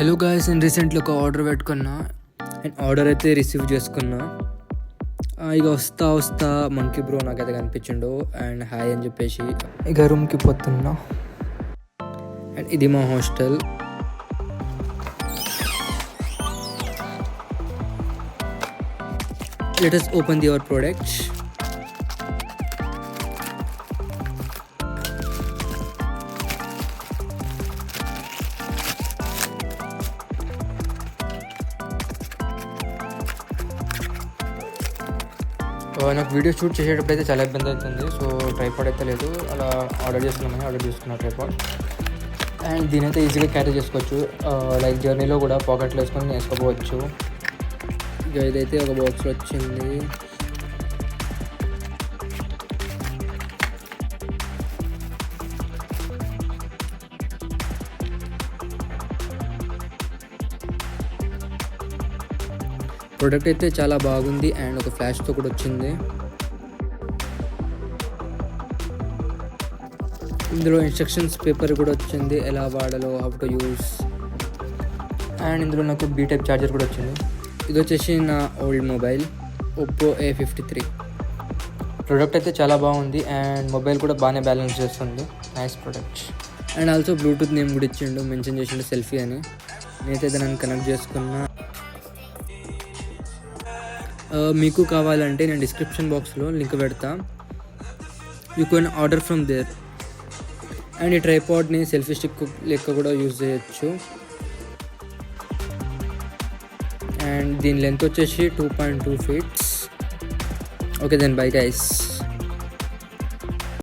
Hello guys, నేను recently ఒక order పెట్టుకున్నా అండ్ ఆర్డర్ అయితే రిసీవ్ చేసుకున్నా. ఇక వస్తా మంకీ బ్రో నాకైతే కనిపించిండు అండ్ హాయ్ అని చెప్పేసి ఇక రూమ్కి పోతున్నా. అండ్ ఇది మా hostel. Let us open your products. నాకు వీడియో షూట్ చేసేటప్పుడు అయితే చాలా ఇబ్బంది అవుతుంది. సో ట్రైపాడ్ అయితే లేదు, అలా ఆర్డర్ చేసుకున్నా ట్రైపాడ్. అండ్ దీని అయితే ఈజీగా క్యారీ చేసుకోవచ్చు. లైక్ జర్నీలో కూడా పాకెట్లో వేసుకొని వేసుకోవచ్చు. ఇక ఇదైతే ఒక బాక్స్లో వచ్చింది. ప్రోడక్ట్ అయితే చాలా బాగుంది అండ్ ఒక ఫ్లాష్తో కూడా వచ్చింది. ఇందులో ఇన్స్ట్రక్షన్స్ పేపర్ కూడా వచ్చింది, ఎలా వాడాలో, హౌ టు యూస్. అండ్ ఇందులో నాకు బీ టైప్ ఛార్జర్ కూడా వచ్చింది. ఇది వచ్చేసి నా old mobile Oppo A53. Product అయితే చాలా బాగుంది అండ్ మొబైల్ కూడా బాగానే బ్యాలెన్స్ చేస్తుంది. Nice product. And also Bluetooth name కూడా ఇచ్చిండు, మెన్షన్ చేసిండు సెల్ఫీ అని. నేనైతే దాన్ని కనెక్ట్ చేసుకున్నా. మీకు కావాలంటే నేను డిస్క్రిప్షన్ బాక్స్లో లింక్ పెడతా. You can order from there. And ఈ ట్రైపాడ్ని సెల్ఫీ స్టిక్ లెక్క కూడా యూజ్ చేయొచ్చు. అండ్ దీని లెంత్ వచ్చేసి 2.2 feet. Okay then bye guys.